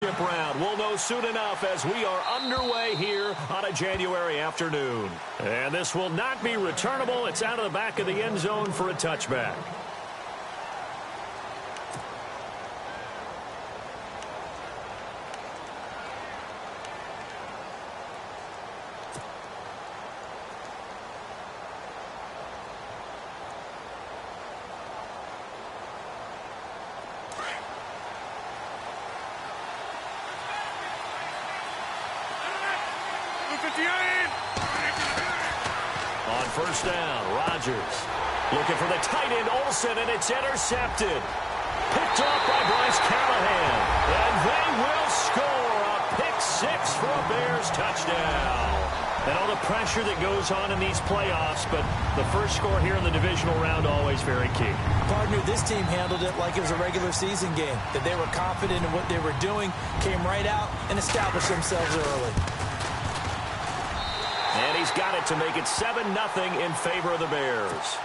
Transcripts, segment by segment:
Round. We'll know soon enough as we are underway here on a January afternoon. And this will not be returnable. It's out of the back of the end zone for a touchback. On first down, Rodgers looking for the tight end, Olsen, and it's intercepted. Picked off by Bryce Callahan. And they will score a pick six for a Bears touchdown. And all the pressure that goes on in these playoffs, but the first score here in the divisional round always very key. Partner, this team handled it like it was a regular season game, that they were confident in what they were doing, came right out and established themselves early. And he's got it to make it 7-0 in favor of the Bears.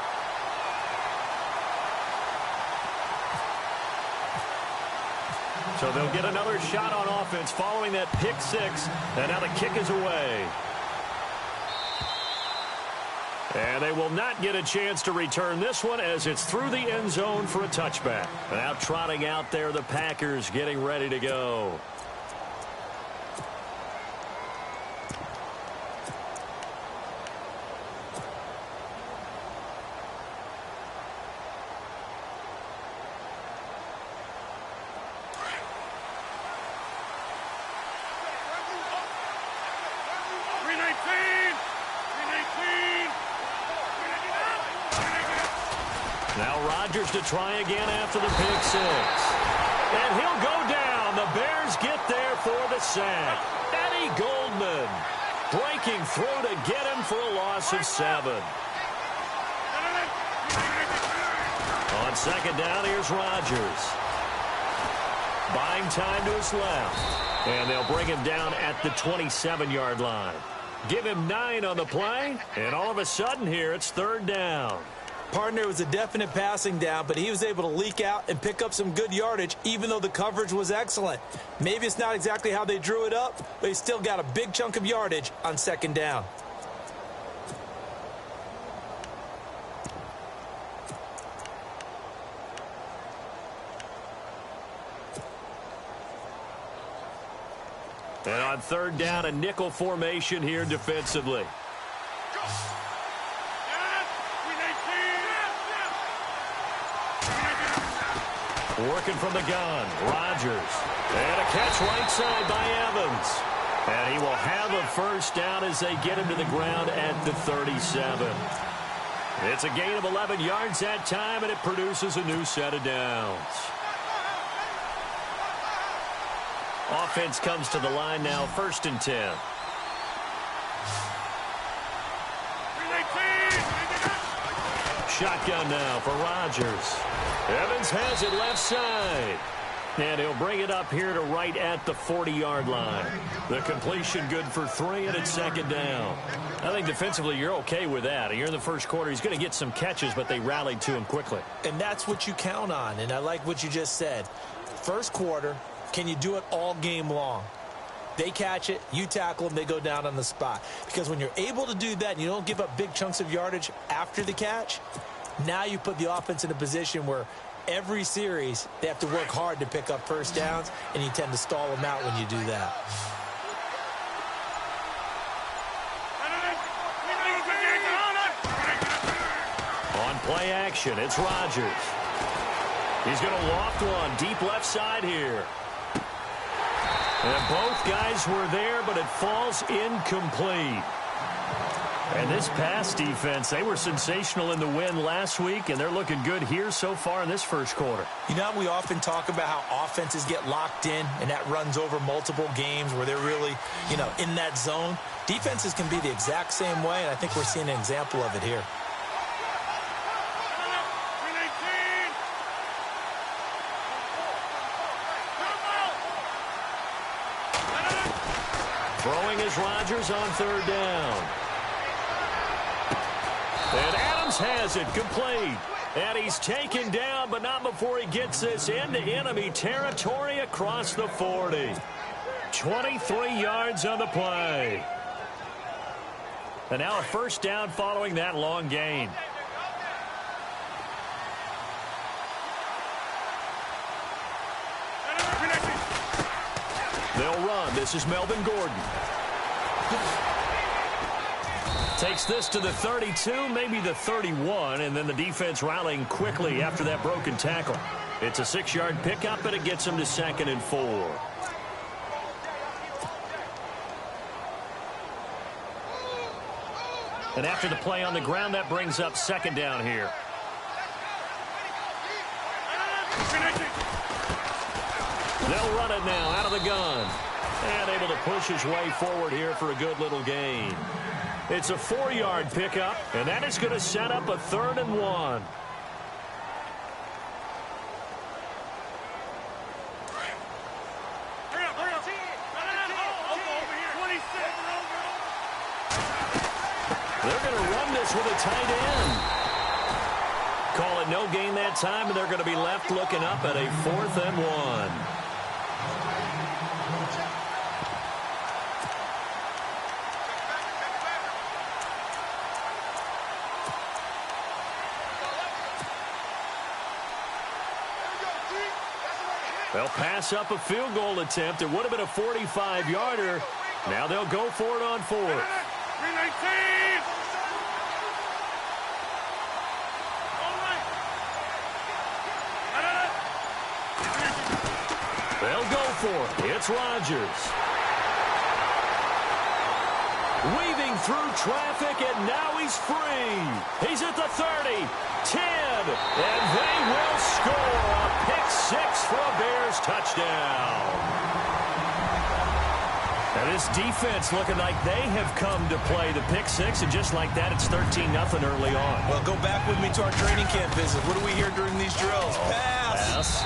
So they'll get another shot on offense following that pick six. And now the kick is away. And they will not get a chance to return this one as it's through the end zone for a touchback. Now trotting out there, the Packers getting ready to go. Now Rodgers to try again after the pick six. And he'll go down. The Bears get there for the sack. Eddie Goldman breaking through to get him for a loss of 7. On second down, here's Rodgers. Buying time to his left. And they'll bring him down at the 27-yard line. Give him 9 on the play. And all of a sudden here, it's third down. Partner, it was a definite passing down, but he was able to leak out and pick up some good yardage, even though the coverage was excellent. Maybe it's not exactly how they drew it up, but he still got a big chunk of yardage on second down. And on third down, a nickel formation here defensively. Working from the gun, Rodgers. And a catch right side by Evans. And he will have a first down as they get him to the ground at the 37. It's a gain of 11 yards that time, and it produces a new set of downs. Offense comes to the line now, 1st and 10. Shotgun now for Rodgers. Evans has it left side. And he'll bring it up here to right at the 40-yard line. The completion good for 3, and it's second down. I think defensively you're okay with that. Here in the first quarter, he's going to get some catches, but they rallied to him quickly. And that's what you count on, and I like what you just said. First quarter, can you do it all game long? They catch it, you tackle them, they go down on the spot. Because when you're able to do that and you don't give up big chunks of yardage after the catch, now you put the offense in a position where every series they have to work hard to pick up first downs, and you tend to stall them out when you do that. On play action, it's Rodgers. He's going to loft one deep left side here. And both guys were there, but it falls incomplete. And this pass defense, they were sensational in the win last week, and they're looking good here so far in this first quarter. You know, we often talk about how offenses get locked in, and that runs over multiple games where they're really, in that zone. Defenses can be the exact same way, and I think we're seeing an example of it here. Throwing is Rodgers on third down. And Adams has it complete. And he's taken down, but not before he gets this into enemy territory across the 40. 23 yards on the play. And now a first down following that long gain. They'll run. This is Melvin Gordon. Takes this to the 32, maybe the 31, and then the defense rallying quickly after that broken tackle. It's a 6-yard pickup, and it gets him to 2nd and 4. And after the play on the ground, that brings up 2nd down here. They'll run it now out of the gun. And able to push his way forward here for a good little gain. It's a 4-yard pickup, and that is going to set up a 3rd and 1. They're going to run this with a tight end. Call it no gain that time, and they're going to be left looking up at a 4th and 1. They'll pass up a field goal attempt. It would have been a 45-yarder. Now they'll go for it on 4th. They'll go for it. It's Rodgers. Weaving through traffic, and now he's free. He's at the 30, 10, and they will score a pick-6 for a Bears touchdown. And this defense looking like they have come to play the pick-6, and just like that, it's 13-0 early on. Well, go back with me to our training camp visit. What do we hear during these drills? Pass.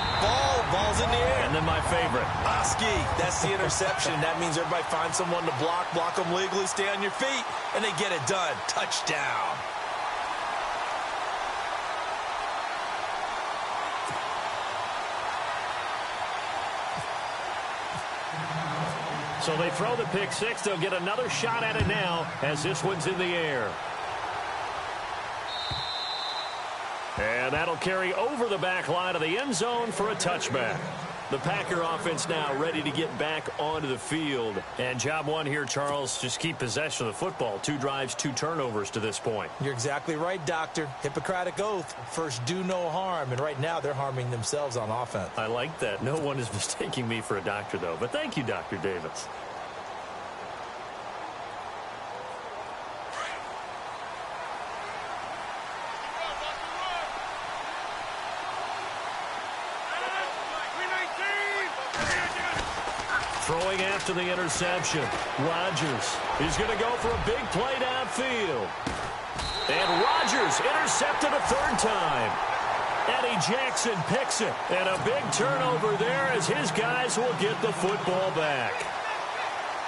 Ball's in the air. And then my favorite. Oski, that's the interception. That means everybody finds someone to block them legally, stay on your feet, and they get it done. Touchdown. So they throw the pick-6. They'll get another shot at it now as this one's in the air. And that'll carry over the back line of the end zone for a touchback. The Packer offense now ready to get back onto the field. And job one here, Charles, just keep possession of the football. 2 drives, 2 turnovers to this point. You're exactly right, Doctor. Hippocratic oath. First, do no harm. And right now, they're harming themselves on offense. I like that. No one is mistaking me for a doctor, though. But thank you, Dr. Davis. Throwing after the interception. Rodgers is going to go for a big play downfield. And Rodgers intercepted a 3rd time. Eddie Jackson picks it. And a big turnover there as his guys will get the football back.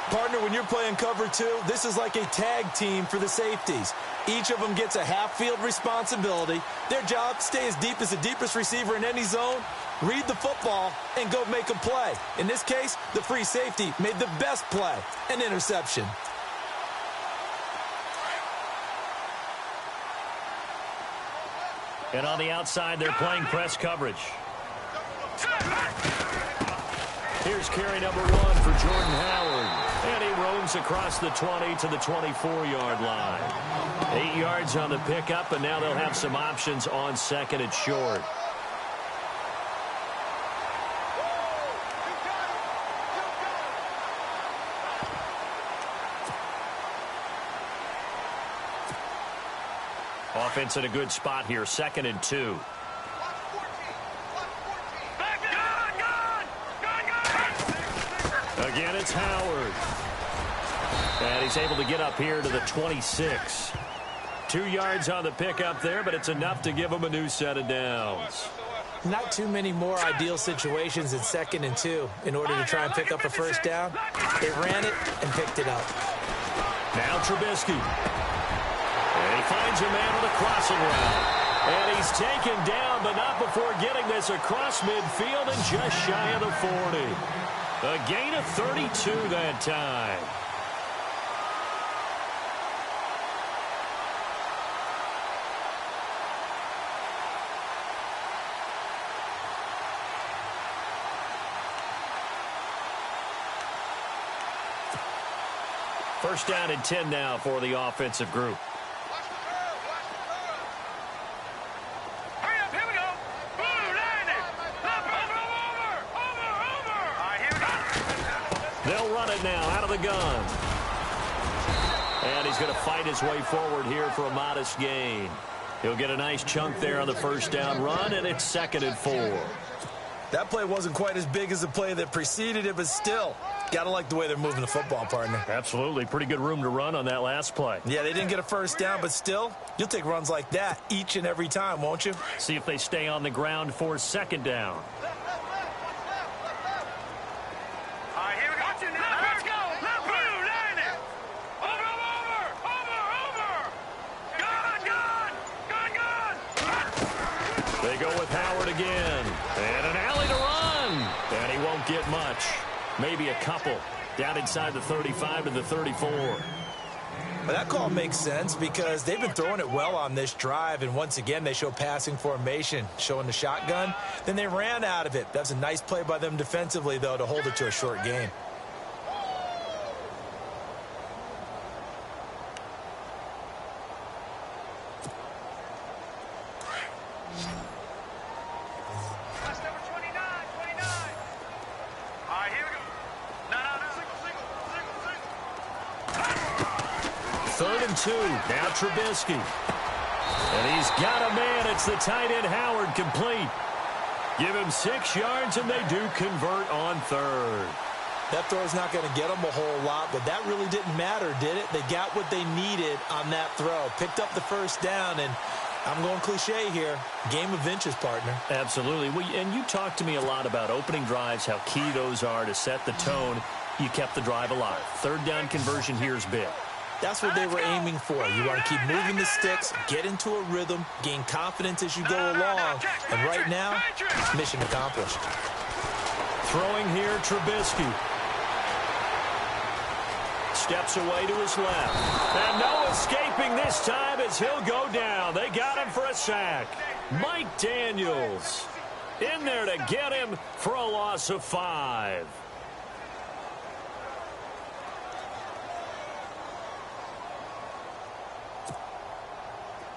Partner, when you're playing cover 2, this is like a tag team for the safeties. Each of them gets a half-field responsibility. Their job, stay as deep as the deepest receiver in any zone, read the football, and go make a play. In this case, the free safety made the best play, an interception. And on the outside, they're playing press coverage. Here's carry number 1 for Jordan Howard. And he roams across the 20 to the 24-yard line. 8 yards on the pickup, and now they'll have some options on 2nd and short. Offense in a good spot here, 2nd and 2. Again, it's Howard. And he's able to get up here to the 26. 2 yards on the pickup there, but it's enough to give him a new set of downs. Not too many more ideal situations in 2nd and 2 in order to try and pick up a first down. They ran it and picked it up. Now Trubisky. And he finds a man on the crossing route. And he's taken down, but not before getting this across midfield and just shy of the 40. A gain of 32 that time. First down and 10 now for the offensive group. They'll run it now out of the gun. And he's going to fight his way forward here for a modest gain. He'll get a nice chunk there on the first down run, and it's 2nd and 4. That play wasn't quite as big as the play that preceded it, but still, got to like the way they're moving the football, partner. Absolutely. Pretty good room to run on that last play. Yeah, they didn't get a first down, but still, you'll take runs like that each and every time, won't you? See if they stay on the ground for 2nd down. They go with Howard again. And an alley to run. And he won't get much. Maybe a couple. Down inside the 35 to the 34. But that call makes sense because they've been throwing it well on this drive. And once again, they show passing formation, showing the shotgun. Then they ran out of it. That's a nice play by them defensively, though, to hold it to a short game. Now Trubisky. And he's got a man. It's the tight end Howard complete. Give him 6 yards, and they do convert on 3rd. That throw's not going to get them a whole lot, but that really didn't matter, did it? They got what they needed on that throw. Picked up the first down, and I'm going cliche here. Game of inches, partner. Absolutely. And you talked to me a lot about opening drives, how key those are to set the tone. You kept the drive alive. 3rd down conversion here is big. That's what they were aiming for. You want to keep moving the sticks, get into a rhythm, gain confidence as you go along. And right now, mission accomplished. Throwing here, Trubisky. Steps away to his left. And no escaping this time as he'll go down. They got him for a sack. Mike Daniels in there to get him for a loss of 5.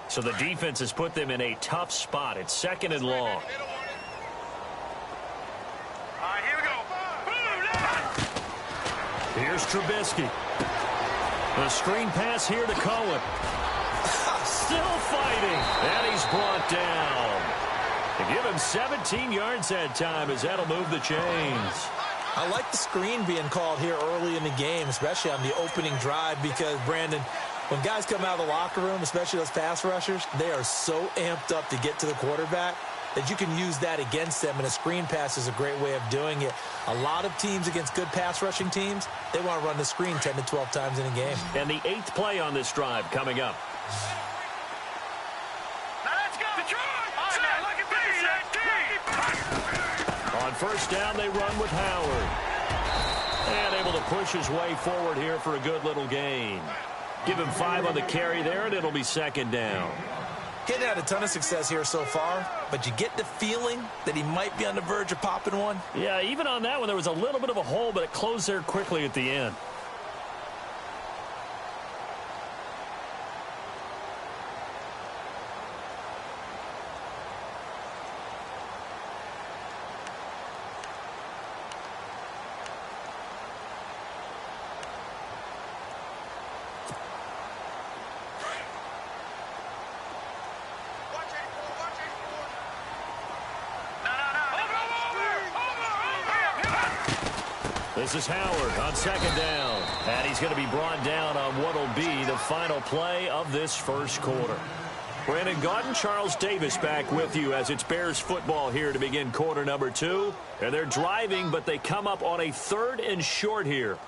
So the defense has put them in a tough spot. It's 2nd and long. All right, here we go. Here's Trubisky. The screen pass here to Cohen. Still fighting. And he's brought down. To give him 17 yards that time as that'll move the chains. I like the screen being called here early in the game, especially on the opening drive, because, Brandon, when guys come out of the locker room, especially those pass rushers, they are so amped up to get to the quarterback that you can use that against them, and a screen pass is a great way of doing it. A lot of teams against good pass rushing teams, they want to run the screen 10 to 12 times in a game. And the 8th play on this drive coming up. Now let's go. On first down, they run with Howard. And able to push his way forward here for a good little gain. Give him 5 on the carry there, and it'll be 2nd down. He hadn't had a ton of success here so far, but you get the feeling that he might be on the verge of popping one. Yeah, even on that one, there was a little bit of a hole, but it closed there quickly at the end. This is Howard on 2nd down. And he's going to be brought down on what will be the final play of this first quarter. Brandon Gaudin, Charles Davis back with you as it's Bears football here to begin quarter number 2. And they're driving, but they come up on a 3rd and short here.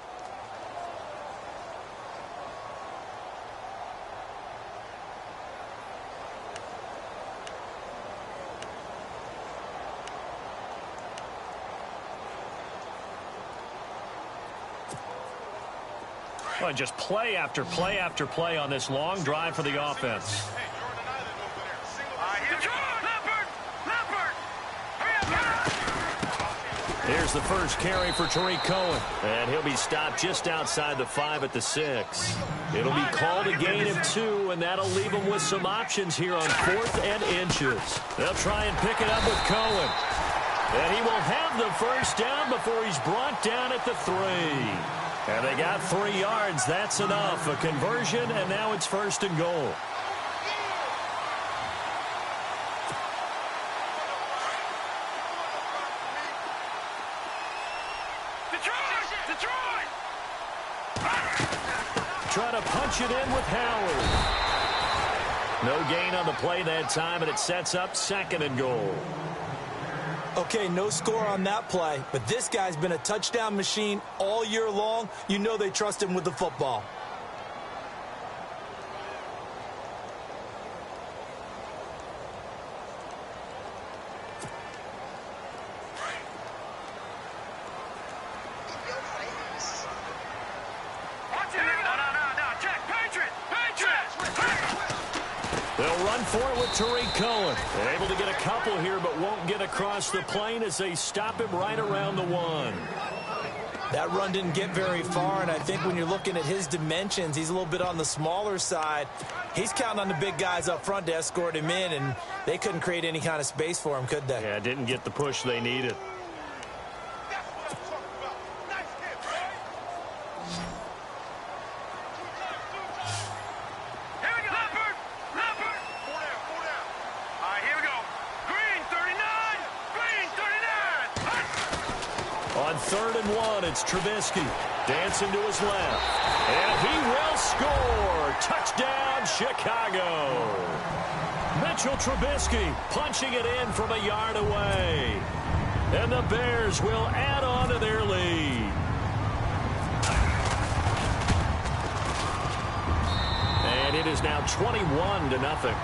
Well, just play after play after play on this long drive for the offense. Here's the first carry for Tariq Cohen. And he'll be stopped just outside the 5 at the 6. It'll be called a gain of 2, and that'll leave them with some options here on 4th and inches. They'll try and pick it up with Cohen. And he will have the first down before he's brought down at the 3. And they got 3 yards. That's enough. A conversion, and now it's 1st and goal. Try to punch it in with Howard. No gain on the play that time, and it sets up 2nd and goal. Okay, no score on that play, but this guy's been a touchdown machine all year long. You know they trust him with the football. They'll run for it with Tariq Cohen. They're able to get a couple here, but won't get across the plane as they stop him right around the 1. That run didn't get very far, and I think when you're looking at his dimensions, he's a little bit on the smaller side. He's counting on the big guys up front to escort him in, and they couldn't create any kind of space for him, could they? Yeah, didn't get the push they needed. On 3rd and 1, it's Trubisky dancing to his left. And he will score. Touchdown, Chicago. Mitchell Trubisky punching it in from a yard away. And the Bears will add on to their lead. And it is now 21-0.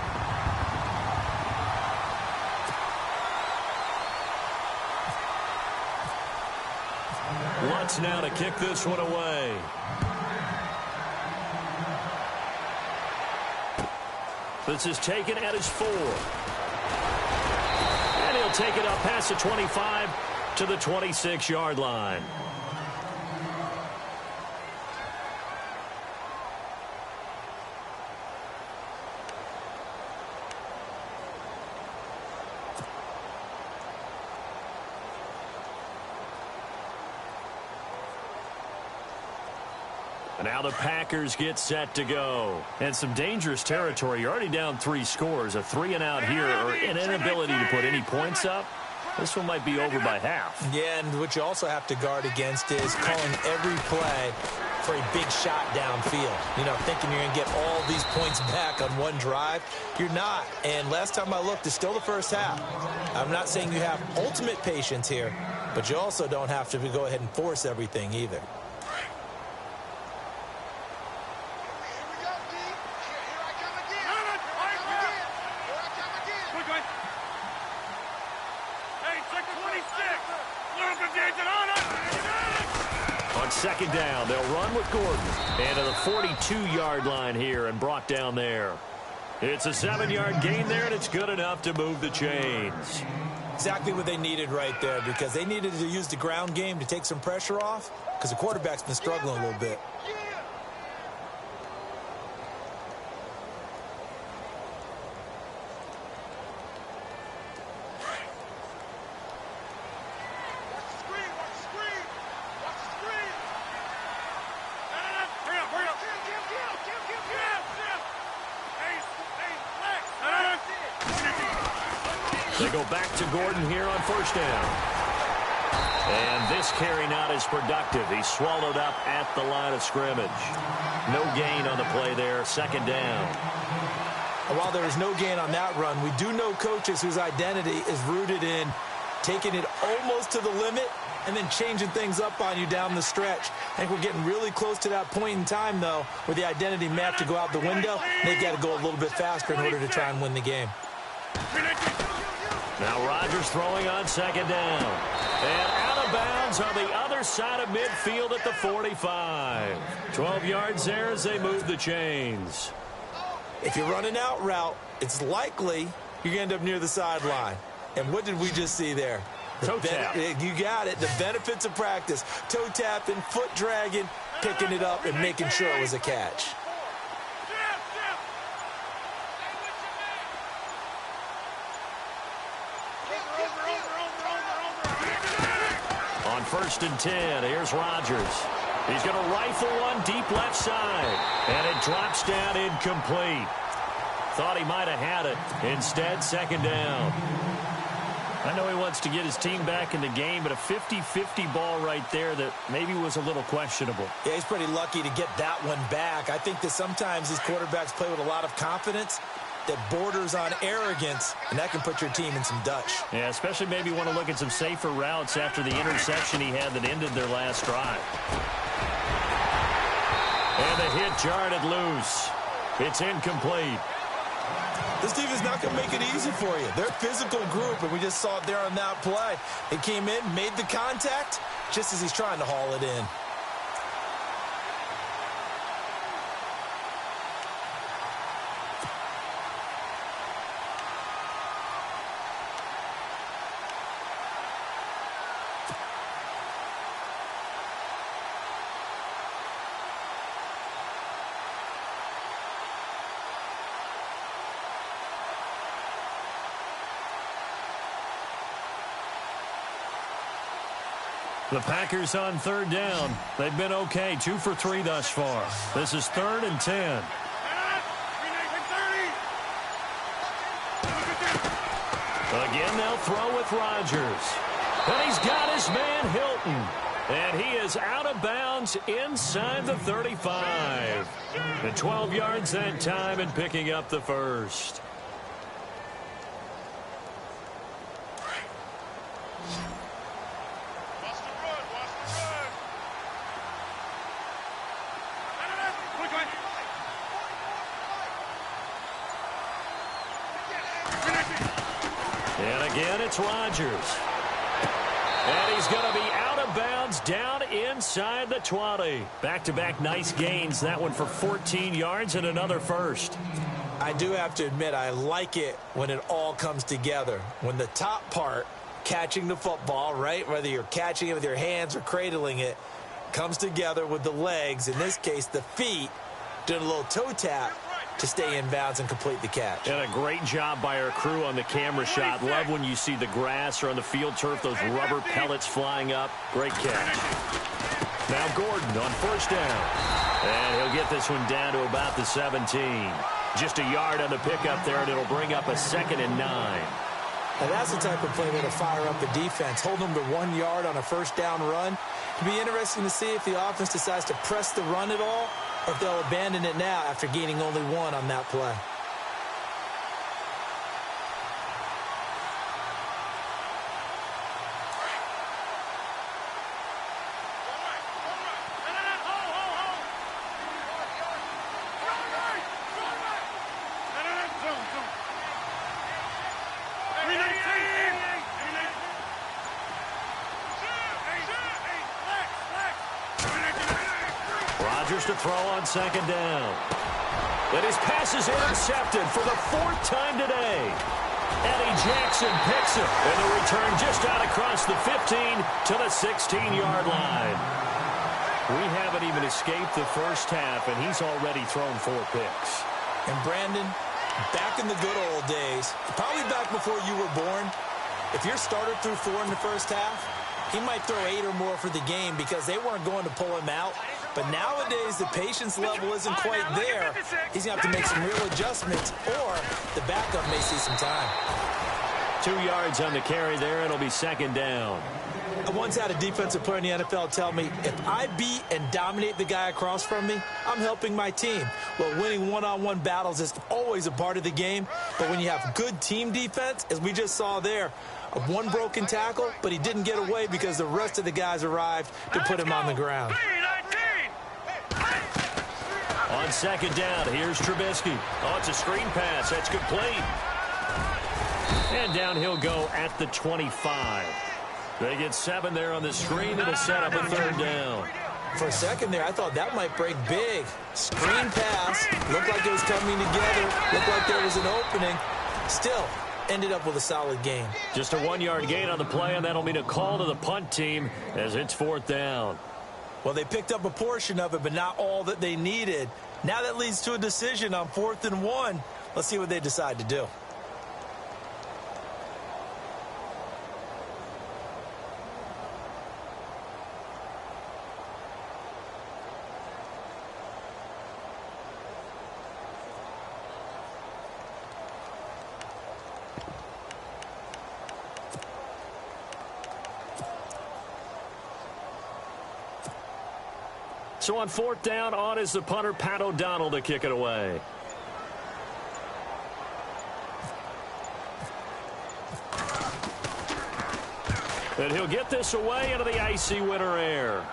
Lutz now to kick this one away. This is taken at his 4. And he'll take it up past the 25 to the 26-yard line. Now the Packers get set to go. And some dangerous territory. You're already down 3 scores. A 3-and-out here, or an inability to put any points up. This one might be over by half. Yeah, and what you also have to guard against is calling every play for a big shot downfield. You know, thinking you're going to get all these points back on one drive. You're not. And last time I looked, it's still the first half. I'm not saying you have ultimate patience here, but you also don't have to go ahead and force everything either. On 2nd down, they'll run with Gordon. And to the 42-yard line here and brought down there. It's a 7-yard gain there, and it's good enough to move the chains. Exactly what they needed right there, because they needed to use the ground game to take some pressure off, because the quarterback's been struggling a little bit. They go back to Gordon here on 1st down. And this carry not as productive. He's swallowed up at the line of scrimmage. No gain on the play there. 2nd down. And while there is no gain on that run, we do know coaches whose identity is rooted in taking it almost to the limit and then changing things up on you down the stretch. I think we're getting really close to that point in time, though, where the identity may have to go out the window. They've got to go a little bit faster in order to try and win the game. Now Rodgers throwing on 2nd down. And out of of bounds on the other side of midfield at the 45. 12 yards there as they move the chains. If you're running out route, it's likely you're going to end up near the sideline. And what did we just see there? Toe tap. You got it. The benefits of practice. Toe tapping, foot dragging, picking it up, and making sure it was a catch. On 1st and 10, here's Rodgers. He's going to rifle one deep left side, and it drops down incomplete. Thought he might have had it. Instead, 2nd down. I know he wants to get his team back in the game, but a 50-50 ball right there that maybe was a little questionable. Yeah, he's pretty lucky to get that one back. I think that sometimes these quarterbacks play with a lot of confidence that borders on arrogance, and that can put your team in some Dutch. Yeah, especially maybe want to look at some safer routes after the interception he had that ended their last drive. And the hit jarred it loose. It's incomplete. This team is not going to make it easy for you. They're a physical group, and we just saw it there on that play. They came in, made the contact, just as he's trying to haul it in. The Packers on 3rd down. They've been okay, 2 for 3 thus far. This is 3rd and 10. Again, they'll throw with Rodgers. And he's got his man Hilton. And he is out of bounds inside the 35. And 12 yards that time and picking up the first. And again, it's Rodgers. And he's going to be out of bounds down inside the 20. Back-to-back nice gains. That one for 14 yards and another first. I do have to admit, I like it when it all comes together. When the top part, catching the football, right, whether you're catching it with your hands or cradling it, comes together with the legs, in this case the feet, doing a little toe tap to stay in bounds and complete the catch. And a great job by our crew on the camera shot. Love when you see the grass or on the field turf, those rubber pellets flying up. Great catch. Now Gordon on 1st down. And he'll get this one down to about the 17. Just a yard on the pickup there, and it'll bring up a 2nd and 9. Now that's the type of play that'll fire up a defense. Hold them to 1 yard on a 1st down run. It'll be interesting to see if the offense decides to press the run at all, or if they'll abandon it now after gaining only 1 on that play. Rodgers to throw on 2nd down. And his pass is intercepted for the 4th time today. Eddie Jackson picks it. And the return just out across the 15 to the 16-yard line. We haven't even escaped the first half, and he's already thrown 4 picks. And Brandon, back in the good old days, probably back before you were born, if your starter threw 4 in the first half, he might throw 8 or more for the game because they weren't going to pull him out. But nowadays, the patience level isn't quite there. He's going to have to make some real adjustments, or the backup may see some time. 2 yards on the carry there. It'll be 2nd down. I once had a defensive player in the NFL tell me, if I beat and dominate the guy across from me, I'm helping my team. Well, winning one-on-one battles is always a part of the game, but when you have good team defense, as we just saw there, 1 broken tackle, but he didn't get away because the rest of the guys arrived to put him on the ground. On 2nd down, here's Trubisky. Oh, it's a screen pass. That's complete. And down he'll go at the 25. They get 7 there on the screen. It'll set up a third down. For a second there, I thought that might break big. Screen pass. Looked like it was coming together. Looked like there was an opening. Still, ended up with a solid game. Just a 1-yard gain on the play, and that'll mean a call to the punt team as it's 4th down. Well, they picked up a portion of it, but not all that they needed. Now that leads to a decision on 4th and 1. Let's see what they decide to do. So on 4th down, on is the punter, Pat O'Donnell, to kick it away. And he'll get this away into the icy winter air.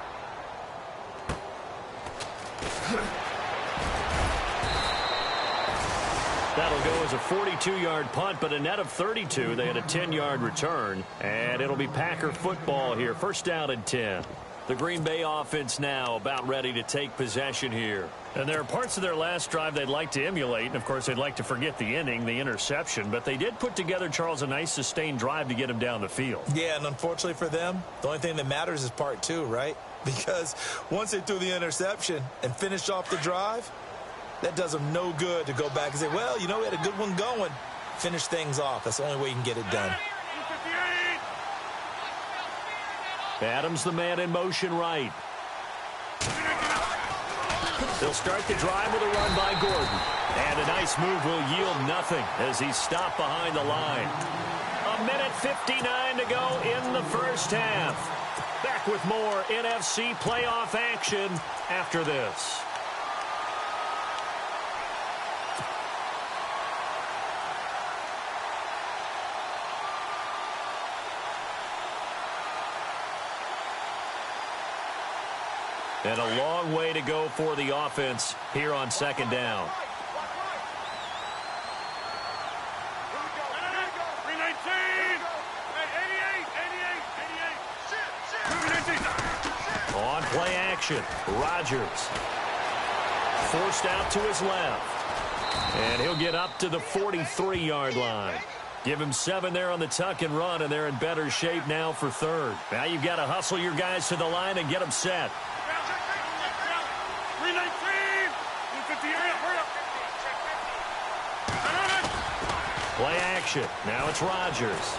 That'll go as a 42-yard punt, but a net of 32. They had a 10-yard return, and it'll be Packer football here. 1st down and 10. The Green Bay offense now about ready to take possession here. And there are parts of their last drive they'd like to emulate. And, of course, they'd like to forget the inning, the interception. But they did put together, Charles, a nice sustained drive to get him down the field. Yeah, and unfortunately for them, the only thing that matters is part 2, right? Because once they threw the interception and finished off the drive, that does them no good to go back and say, well, you know, we had a good one going. Finish things off. That's the only way you can get it done. Adams, the man in motion right. They'll start the drive with a run by Gordon. And a nice move will yield nothing as he's stopped behind the line. 1:59 to go in the first half. Back with more NFC playoff action after this. And a long way to go for the offense here on 2nd down. On play action, Rodgers. Forced out to his left. And he'll get up to the 43-yard line. Give him 7 there on the tuck and run, and they're in better shape now for 3rd. Now you've got to hustle your guys to the line and get them set. Play action. Now it's Rodgers.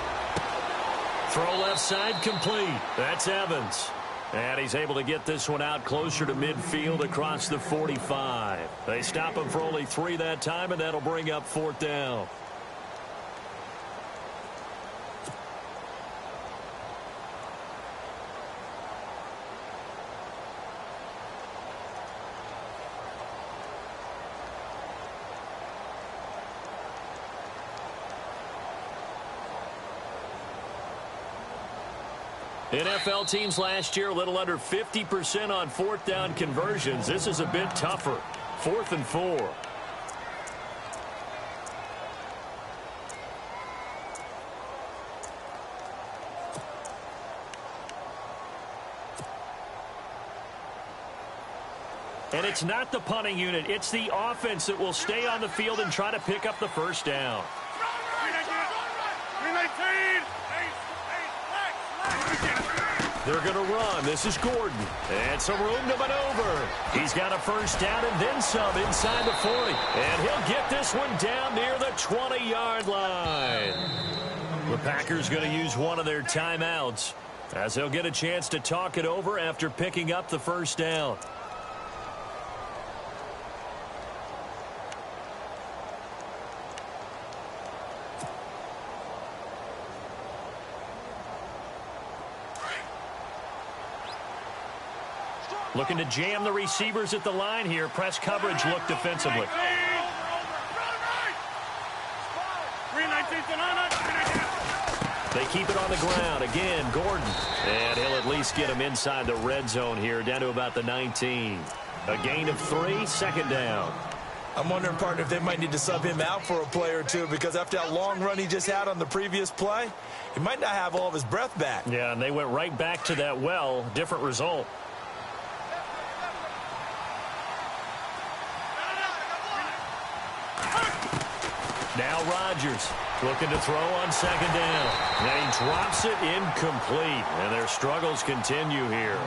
Throw left side complete. That's Evans. And he's able to get this one out closer to midfield across the 45. They stop him for only 3 that time, and that'll bring up 4th down. NFL teams last year a little under 50% on 4th down conversions. This is a bit tougher. 4th and 4. And it's not the punting unit. It's the offense that will stay on the field and try to pick up the 1st down. They're going to run. This is Gordon. And some room to maneuver. He's got a 1st down and then some inside the 40. And he'll get this one down near the 20-yard line. The Packers going to use one of their timeouts as they'll get a chance to talk it over after picking up the 1st down. Looking to jam the receivers at the line here. Press coverage look defensively. They keep it on the ground. Again, Gordon. And he'll at least get him inside the red zone here, down to about the 19. A gain of 3, 2nd down. I'm wondering, partner, if they might need to sub him out for a play or two, because after that long run he just had on the previous play, he might not have all of his breath back. Yeah, and they went right back to that well. Different result. Now Rodgers looking to throw on second down. And he drops it incomplete. And their struggles continue here.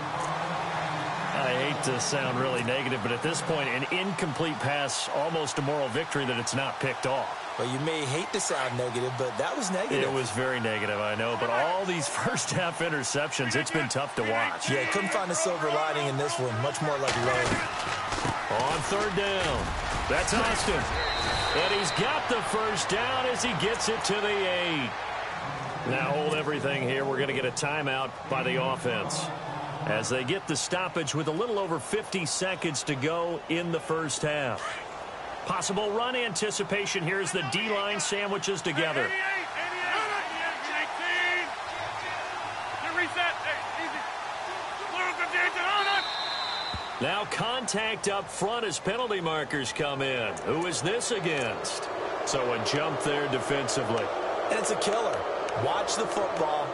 I hate to sound really negative, but at this point, an incomplete pass, almost a moral victory that it's not picked off. Well, you may hate to sound negative, but that was negative. It was very negative, I know. But all these first-half interceptions, it's been tough to watch. Yeah, couldn't find a silver lining in this one. Much more like low. On third down, that's Austin. And he's got the first down as he gets it to the 8. Now hold everything here. We're going to get a timeout by the offense as they get the stoppage with a little over 50 seconds to go in the first half. Possible run anticipation here as the D-line sandwiches together. Now contact up front as penalty markers come in. Who is this against? So a jump there defensively. And it's a killer. Watch the football.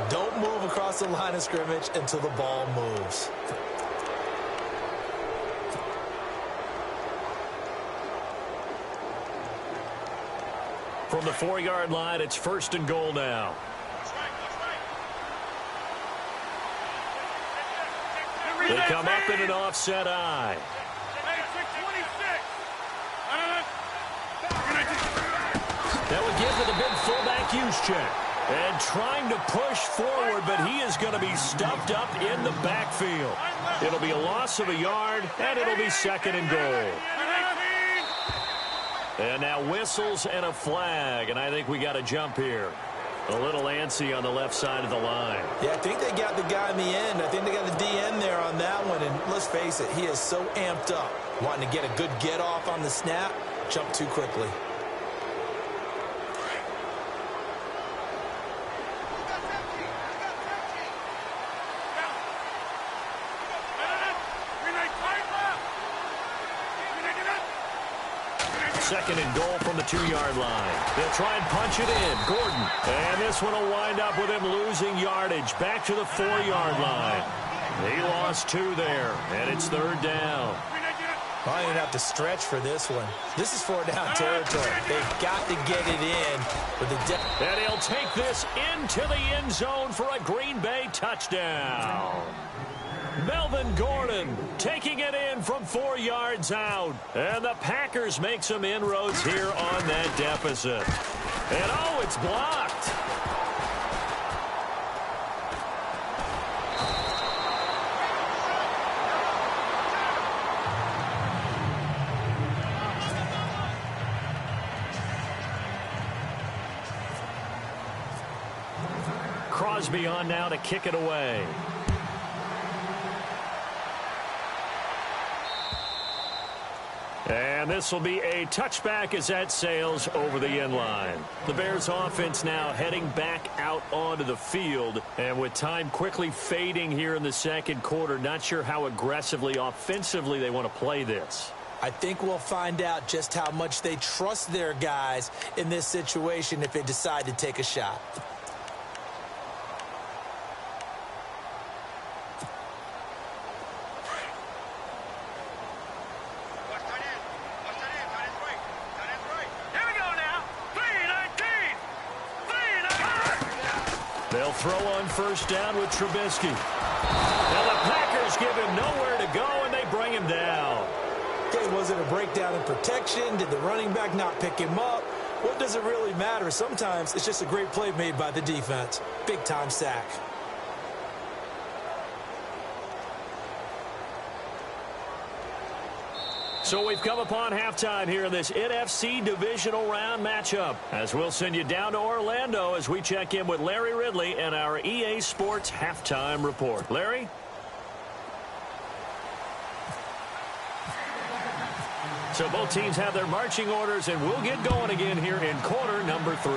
Don't move across the line of scrimmage until the ball moves. From the 4-yard line, it's first and goal now. They come up in an offset eye. That would give it a big fullback use check. And trying to push forward, but he is going to be stuffed up in the backfield. It'll be a loss of a yard, and it'll be second and goal. And now whistles and a flag, and I think we got a jump here. A little antsy on the left side of the line. Yeah, I think they got the guy in the end. I think they got the DN there on that one, and let's face it, he is so amped up. Wanting to get a good get-off on the snap, jump too quickly. Second and goal from the 2-yard line. They'll try and punch it in. Gordon. And this one will wind up with him losing yardage. Back to the 4-yard line. He lost 2 there, and it's third down. I don't even have to stretch for this one. This is 4-down territory. They've got to get it in. And he'll take this into the end zone for a Green Bay touchdown. Melvin Gordon taking it in from 4 yards out. And the Packers make some inroads here on that deficit. And oh, it's blocked. Crosby on now to kick it away. And this will be a touchback as that sails over the end line. The Bears offense now heading back out onto the field. And with time quickly fading here in the second quarter, not sure how aggressively, offensively they want to play this. I think we'll find out just how much they trust their guys in this situation if they decide to take a shot. They'll throw on first down with Trubisky. Now the Packers give him nowhere to go, and they bring him down. Okay, was it a breakdown in protection? Did the running back not pick him up? What does it really matter? Sometimes it's just a great play made by the defense. Big-time sack. So we've come upon halftime here in this NFC divisional round matchup, as we'll send you down to Orlando as we check in with Larry Ridley and our EA Sports halftime report. Larry? So both teams have their marching orders, and we'll get going again here in quarter number 3.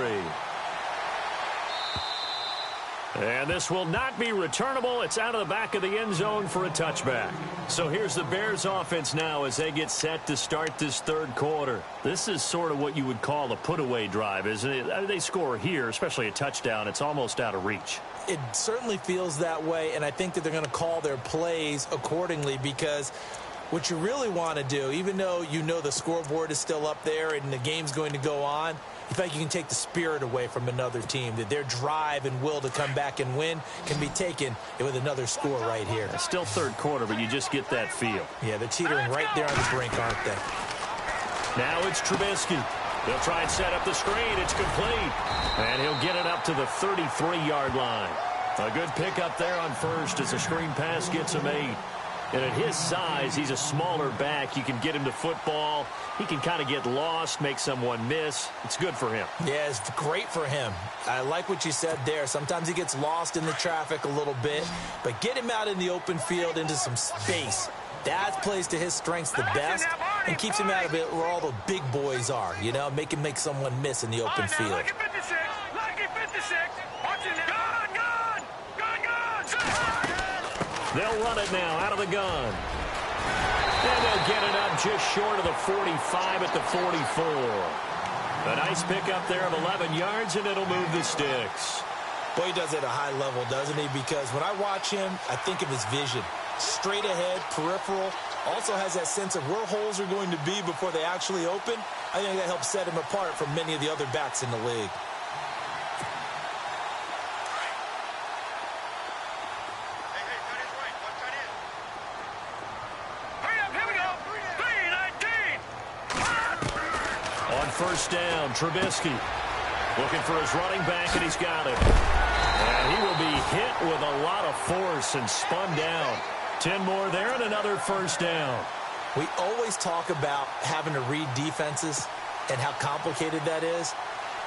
And this will not be returnable. It's out of the back of the end zone for a touchback. So here's the Bears offense now as they get set to start this third quarter. This is sort of what you would call a put-away drive, isn't it? They score here, especially a touchdown. It's almost out of reach. It certainly feels that way, and I think that they're going to call their plays accordingly because what you really want to do, even though you know the scoreboard is still up there and the game's going to go on, in fact, you can take the spirit away from another team, that their drive and will to come back and win can be taken with another score right here. It's still third quarter, but you just get that feel. Yeah, they're teetering right there on the brink, aren't they? Now it's Trubisky. They'll try and set up the screen. It's complete. And he'll get it up to the 33-yard line. A good pickup there on first as the screen pass gets him 8. And at his size, he's a smaller back. You can get him to football. He can kind of get lost, make someone miss. It's good for him. Yeah, it's great for him. I like what you said there. Sometimes he gets lost in the traffic a little bit, but get him out in the open field into some space. That plays to his strengths the best and keeps him out of it where all the big boys are, you know, make him make someone miss in the open field. Lucky 56. Lucky 56. Watch it now. Gone. They'll run it now out of the gun. And they'll get it up just short of the 45 at the 44. A nice pickup there of 11 yards, and it'll move the sticks. Boy, he does it at a high level, doesn't he? Because when I watch him, I think of his vision. Straight ahead, peripheral. Also has that sense of where holes are going to be before they actually open. I think that helps set him apart from many of the other backs in the league. First down, Trubisky looking for his running back, and he's got it. And he will be hit with a lot of force and spun down. 10 more there and another first down. We always talk about having to read defenses and how complicated that is.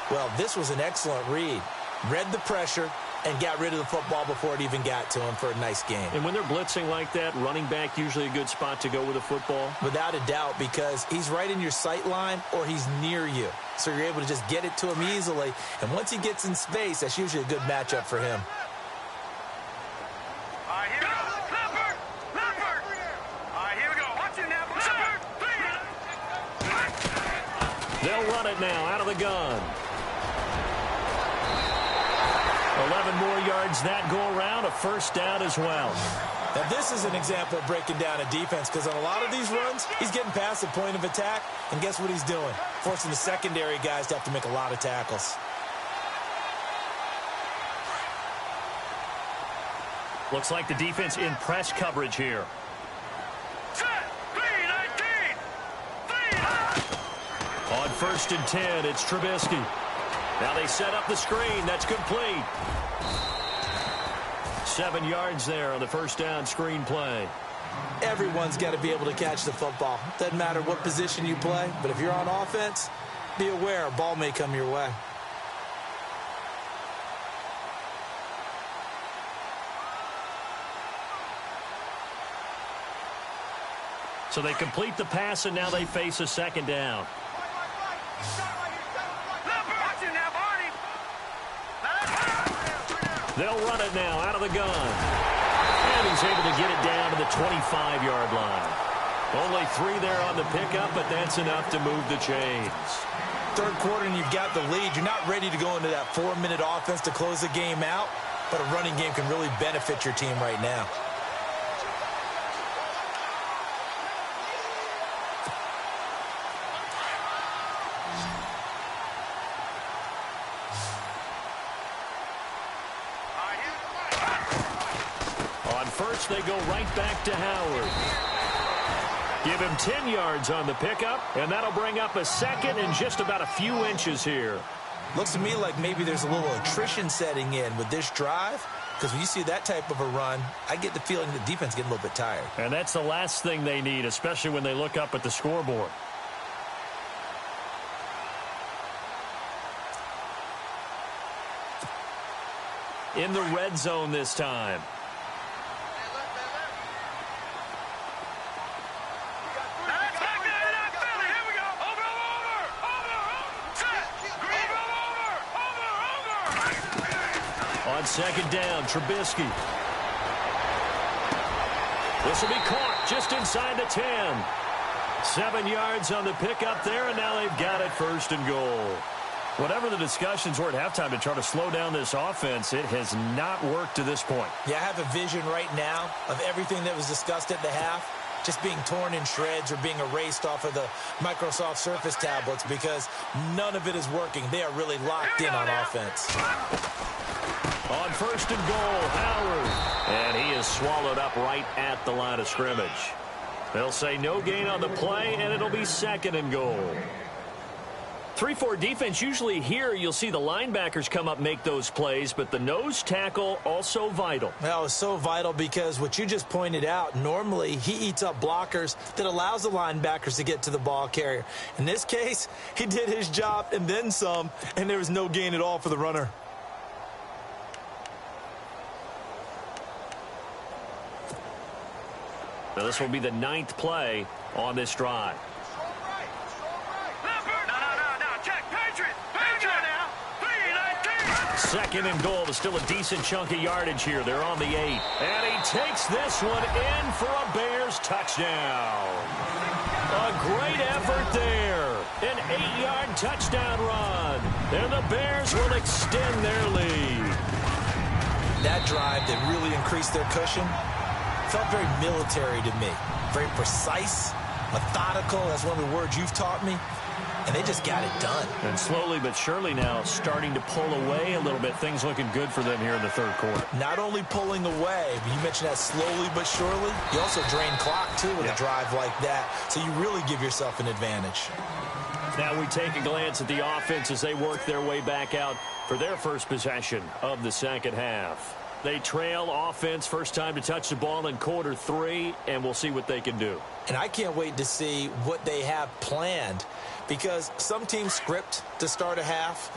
Well, this was an excellent read. Read the pressure and got rid of the football before it even got to him for a nice game. And when they're blitzing like that, running back usually a good spot to go with the football? Without a doubt, because he's right in your sight line or he's near you. So you're able to just get it to him easily. And once he gets in space, that's usually a good matchup for him. All right, here we go. Leopard. All right, here we go. Watch it now. Leopard. They'll run it now out of the gun. 11 more yards that go around, a first down as well. Now, this is an example of breaking down a defense because on a lot of these runs, he's getting past the point of attack, and guess what he's doing? Forcing the secondary guys to have to make a lot of tackles. Looks like the defense in press coverage here. On first and 10, it's Trubisky. Now they set up the screen. That's complete. 7 yards there on the first down screen play. Everyone's got to be able to catch the football. Doesn't matter what position you play, but if you're on offense, be aware a ball may come your way. So they complete the pass, and now they face a second down. They'll run it now out of the gun. And he's able to get it down to the 25-yard line. Only 3 there on the pickup, but that's enough to move the chains. Third quarter and you've got the lead. You're not ready to go into that 4-minute offense to close the game out, but a running game can really benefit your team right now. First, they go right back to Howard. Give him 10 yards on the pickup, and that'll bring up a second and just about a few inches here. Looks to me like maybe there's a little attrition setting in with this drive, because when you see that type of a run, I get the feeling the defense getting a little bit tired. And that's the last thing they need, especially when they look up at the scoreboard. In the red zone this time. On On second down, Trubisky. This will be caught just inside the 10. 7 yards on the pickup there, and now they've got it first and goal. Whatever the discussions were at halftime to try to slow down this offense, it has not worked to this point. Yeah, I have a vision right now of everything that was discussed at the half just being torn in shreds or being erased off of the Microsoft Surface tablets because none of it is working. They are really locked in on offense. On first and goal, Howard. And he is swallowed up right at the line of scrimmage. They'll say no gain on the play, and it'll be second and goal. 3-4 defense, usually here you'll see the linebackers come up make those plays, but the nose tackle also vital. Well, it's so vital because what you just pointed out, normally he eats up blockers that allows the linebackers to get to the ball carrier. In this case, he did his job and then some, and there was no gain at all for the runner. Now this will be the 9th play on this drive. Second and goal is still a decent chunk of yardage here. They're on the 8. And he takes this one in for a Bears touchdown. A great effort there. An 8-yard touchdown run. And the Bears will extend their lead. That drive that really increased their cushion felt very military to me. Very precise, methodical. That's one of the words you've taught me. And they just got it done. And slowly but surely now starting to pull away a little bit. Things looking good for them here in the third quarter. Not only pulling away, but you mentioned that slowly but surely. You also drain clock, too, with a drive like that. So you really give yourself an advantage. Now we take a glance at the offense as they work their way back out for their first possession of the second half. They trail offense first time to touch the ball in quarter 3, and we'll see what they can do. And I can't wait to see what they have planned because some teams script to start a half.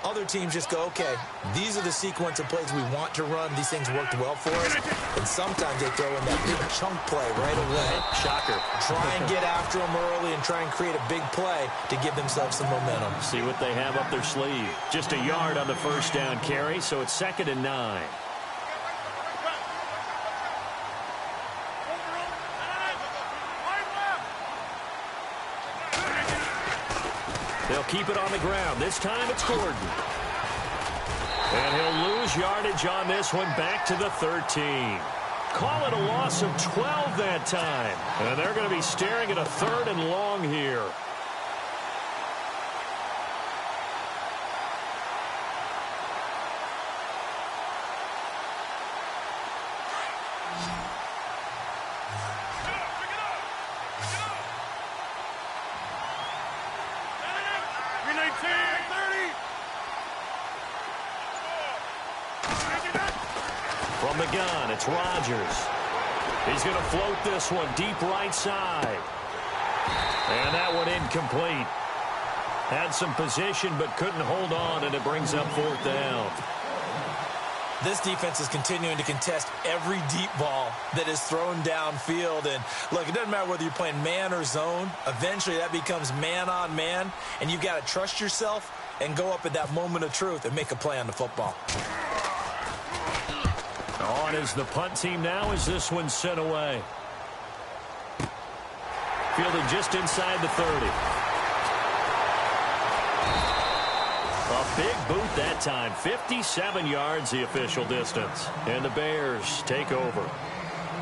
Other teams just go, okay, these are the sequence of plays we want to run. These things worked well for us. And sometimes they throw in that big chunk play right away. Shocker. Try and get after them early and try and create a big play to give themselves some momentum. See what they have up their sleeve. Just a yard on the first down carry, so it's 2nd and 9. They'll keep it on the ground. This time it's Gordon. And he'll lose yardage on this one back to the 13. Call it a loss of 12 that time. And they're going to be staring at a 3rd and long here. From the gun, it's Rodgers. He's going to float this one deep right side. And that one incomplete. Had some position but couldn't hold on, and it brings up 4th down. This defense is continuing to contest every deep ball that is thrown downfield. And, look, it doesn't matter whether you're playing man or zone. Eventually that becomes man on man, and you've got to trust yourself and go up at that moment of truth and make a play on the football. On is the punt team now as this one's sent away. Fielding just inside the 30. A big boot that time. 57 yards the official distance. And the Bears take over.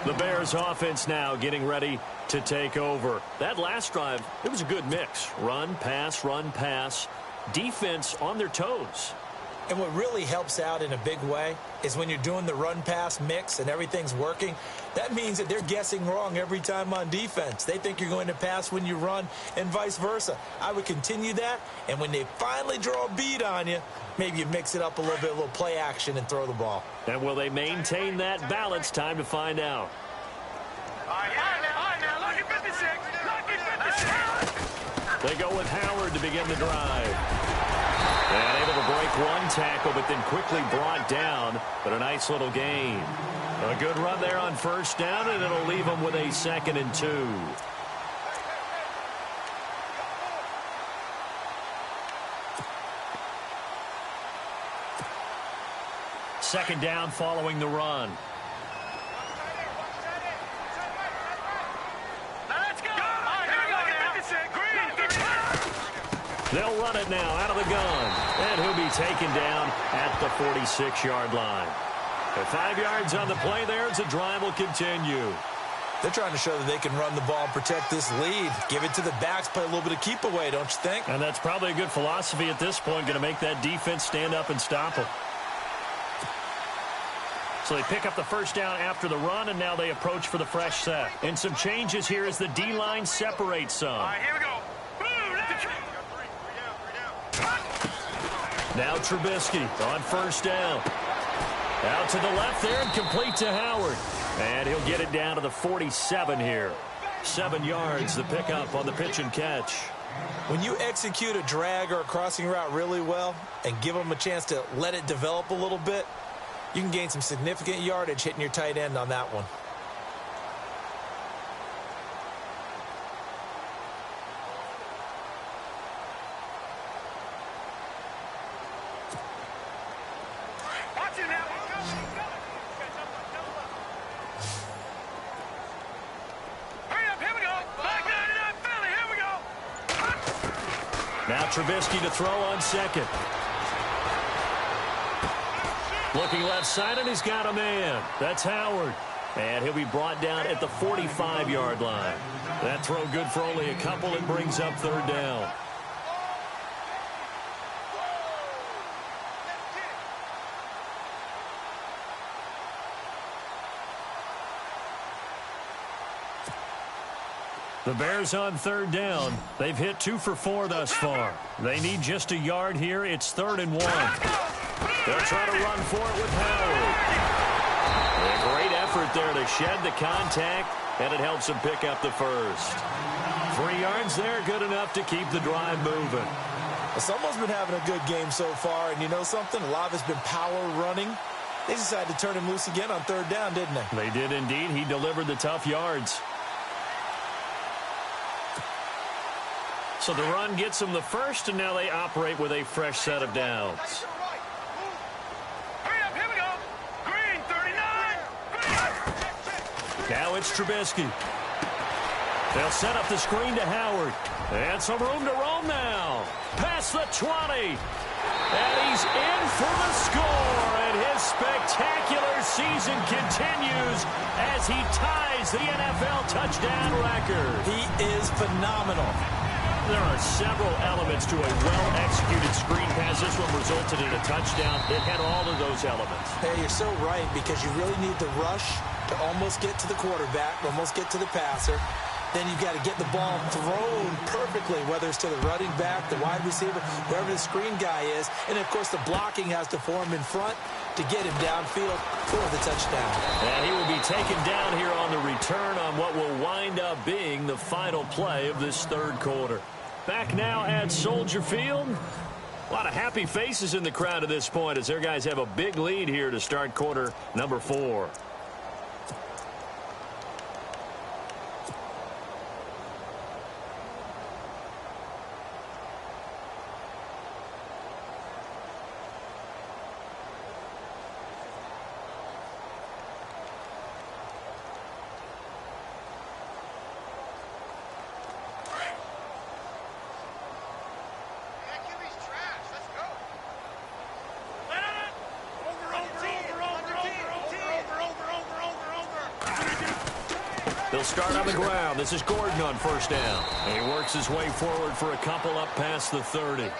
The Bears offense now getting ready to take over. That last drive, it was a good mix. Run, pass, defense on their toes. And what really helps out in a big way is when you're doing the run-pass mix and everything's working, that means that they're guessing wrong every time on defense. They think you're going to pass when you run and vice versa. I would continue that, and when they finally draw a beat on you, maybe you mix it up a little bit, a little play action, and throw the ball. And will they maintain that balance? Time to find out. They go with Howard to begin the drive. And able to break one tackle, but then quickly brought down. But a nice little gain. A good run there on first down, and it'll leave them with a 2nd and 2. second down following the run. Let's go. All right, here we go now. They'll run it now out of the gun. And he'll be taken down at the 46-yard line. At 5 yards on the play there as the drive will continue. They're trying to show that they can run the ball and protect this lead. Give it to the backs, play a little bit of keep away, don't you think? And that's probably a good philosophy at this point, going to make that defense stand up and stop them. So they pick up the first down after the run, and now they approach for the fresh set. And some changes here as the D-line separates some. All right, here we go. Now Trubisky on first down. Out to the left there and complete to Howard. And he'll get it down to the 47 here. 7 yards, the pickup on the pitch and catch. When you execute a drag or a crossing route really well and give them a chance to let it develop a little bit, you can gain some significant yardage hitting your tight end on that one. Watch it now. Hurry up, here we go. Back 99 Philly, here we go. Now Trubisky to throw on second. Looking left side, and he's got a man. That's Howard. And he'll be brought down at the 45-yard line. That throw good for only a couple. It brings up third down. The Bears on third down. They've hit 2 for 4 thus far. They need just a yard here. It's 3rd and 1. They'll try to run for it with Howard. A great effort there to shed the contact, and it helps him pick up the first. 3 yards there, good enough to keep the drive moving. Well, someone's been having a good game so far, and you know something? A lot of it's been power running. They decided to turn him loose again on third down, didn't they? They did indeed. He delivered the tough yards. So the run gets them the first, and now they operate with a fresh set of downs. Hurry up, here we go. Green, 39. Now it's Trubisky. They'll set up the screen to Howard. And some room to roam now. Past the 20. And he's in for the score. And his spectacular season continues as he ties the NFL touchdown record. He is phenomenal. There are several elements to a well-executed screen pass. This one resulted in a touchdown. It had all of those elements. Hey, you're so right, because you really need the rush to almost get to the quarterback, almost get to the passer. Then you've got to get the ball thrown perfectly, whether it's to the running back, the wide receiver, whoever the screen guy is. And, of course, the blocking has to form in front to get him downfield for the touchdown. And he will be taken down here on the return on what will wind up being the final play of this third quarter. Back now at Soldier Field. A lot of happy faces in the crowd at this point as their guys have a big lead here to start quarter number 4. They'll start on the ground. This is Gordon on first down. And he works his way forward for a couple up past the 30.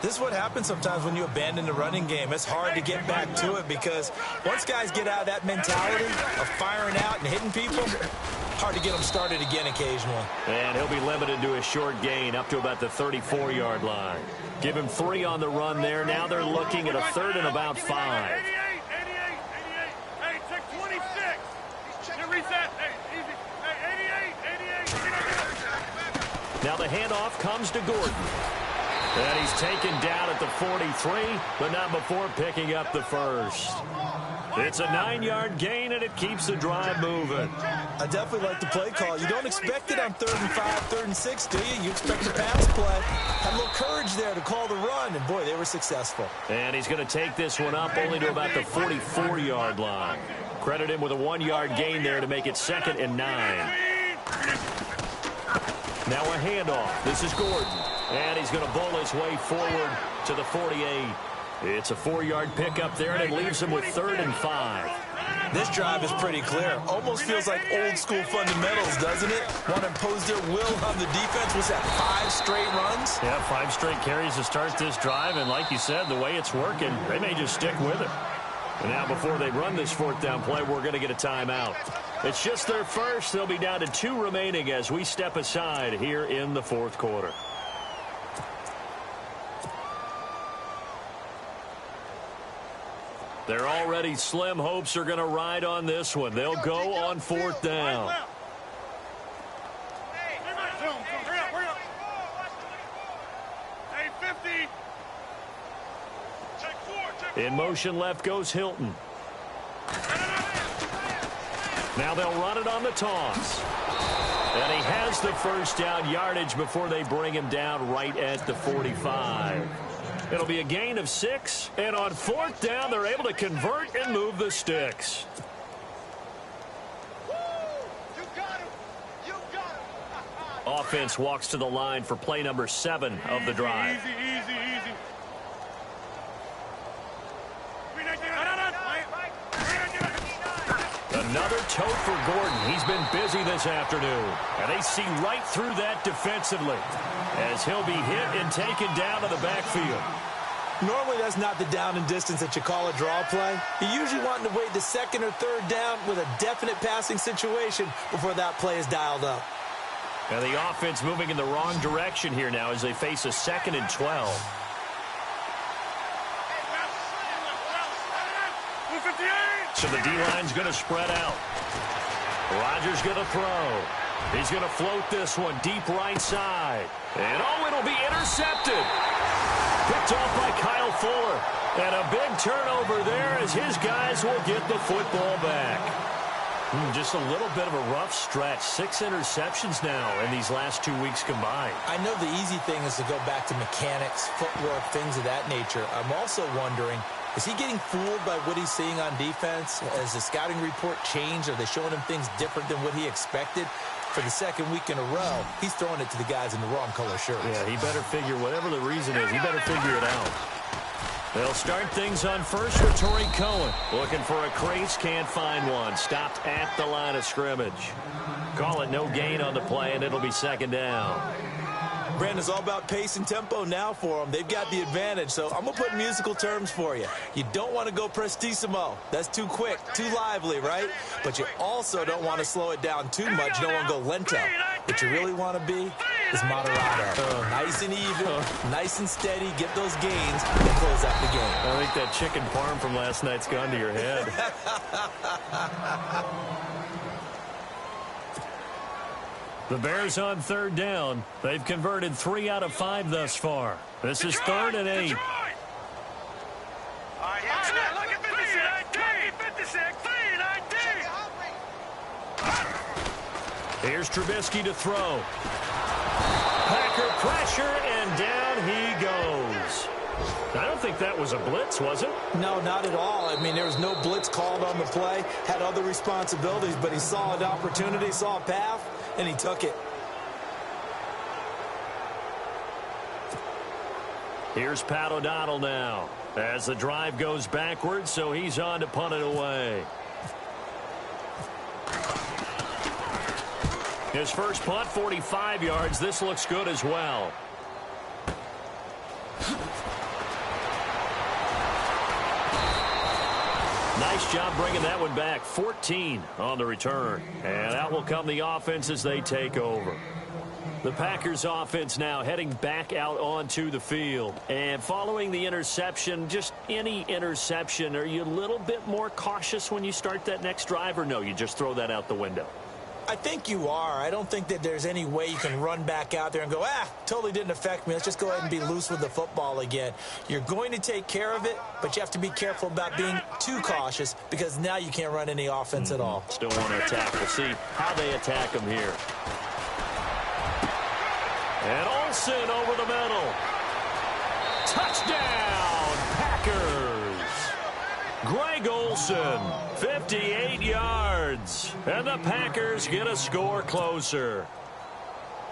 This is what happens sometimes when you abandon the running game. It's hard to get back to it because once guys get out of that mentality of firing out and hitting people, hard to get them started again occasionally. And he'll be limited to a short gain up to about the 34-yard line. Give him 3 on the run there. Now they're looking at a 3rd and about 5. 88. Hey, check 26. You reset. Hey, easy. Hey, 88. Now the handoff comes to Gordon. And he's taken down at the 43, but not before picking up the first. It's a 9-yard gain, and it keeps the drive moving. I definitely like the play call. You don't expect it on 3rd and 5, 3rd and 6, do you? You expect a pass play. Had a little courage there to call the run, and boy, they were successful. And he's going to take this one up only to about the 44-yard line. Credit him with a 1-yard gain there to make it 2nd and 9. Now a handoff. This is Gordon. And he's going to bowl his way forward to the 48. It's a 4-yard pickup there, and it leaves him with 3rd and 5. This drive is pretty clear. Almost feels like old-school fundamentals, doesn't it? Want to impose their will on the defense. Was that 5 straight runs? Yeah, 5 straight carries to start this drive, and like you said, the way it's working, they may just stick with it. And now before they run this 4th down play, we're going to get a timeout. It's just their first. They'll be down to 2 remaining as we step aside here in the 4th quarter. Their already slim hopes are going to ride on this one. They'll go on 4th down. In motion left goes Hilton. Now they'll run it on the toss. And he has the 1st down yardage before they bring him down right at the 45. It'll be a gain of 6, and on 4th down, they're able to convert and move the sticks. Offense walks to the line for play number 7 of the drive. Easy. Another tote for Gordon. He's been busy this afternoon. And they see right through that defensively as he'll be hit and taken down to the backfield. Normally, that's not the down and distance that you call a draw play. You're usually wanting to wait the 2nd or 3rd down with a definite passing situation before that play is dialed up. And the offense moving in the wrong direction here now as they face a 2nd and 12. So the D-line's going to spread out. Rodgers going to throw. He's going to float this one deep right side. And it'll be intercepted. Picked off by Kyle Fuller. And a big turnover there as his guys will get the football back. Just a little bit of a rough stretch. 6 interceptions now in these last 2 weeks combined. I know the easy thing is to go back to mechanics, footwork, things of that nature. I'm also wondering, is he getting fooled by what he's seeing on defense? Has the scouting report changed? Are they showing him things different than what he expected? For the 2nd week in a row, he's throwing it to the guys in the wrong color shirts. Yeah, he better figure, whatever the reason is, he better figure it out. They'll start things on first with Torrey Cohen. Looking for a crease, can't find one. Stopped at the line of scrimmage. Call it no gain on the play, and it'll be 2nd down. Brandon, it's all about pace and tempo now for them. They've got the advantage, so I'm going to put musical terms for you. You don't want to go prestissimo. That's too quick, too lively, right? But you also don't want to slow it down too much. You don't want to go lento. What you really want to be is moderato. Nice and even, nice and steady. Get those gains and close out the game. I think that chicken parm from last night's gone to your head. The Bears on 3rd down. They've converted 3 out of 5 thus far. This is 3rd and 8. Here's Trubisky to throw. Packer pressure, and down he goes. I don't think that was a blitz, was it? No, not at all. I mean, there was no blitz called on the play. Had other responsibilities, but he saw an opportunity, saw a path, and he took it. Here's Pat O'Donnell now as the drive goes backwards, so he's on to punt it away. His first punt, 45 yards. This looks good as well. Nice job bringing that one back. 14 on the return. And that will come the offense as they take over. The Packers offense now heading back out onto the field. And following the interception, just any interception, are you a little bit more cautious when you start that next drive, or no, you just throw that out the window? I think you are. I don't think that there's any way you can run back out there and go, totally didn't affect me. Let's just go ahead and be loose with the football again. You're going to take care of it, but you have to be careful about being too cautious because now you can't run any offense at all. Still want to attack. We'll see how they attack him here. And Olsen over the middle. Touchdown, Packers. Greg Olsen, 58 yards. And the Packers get a score closer.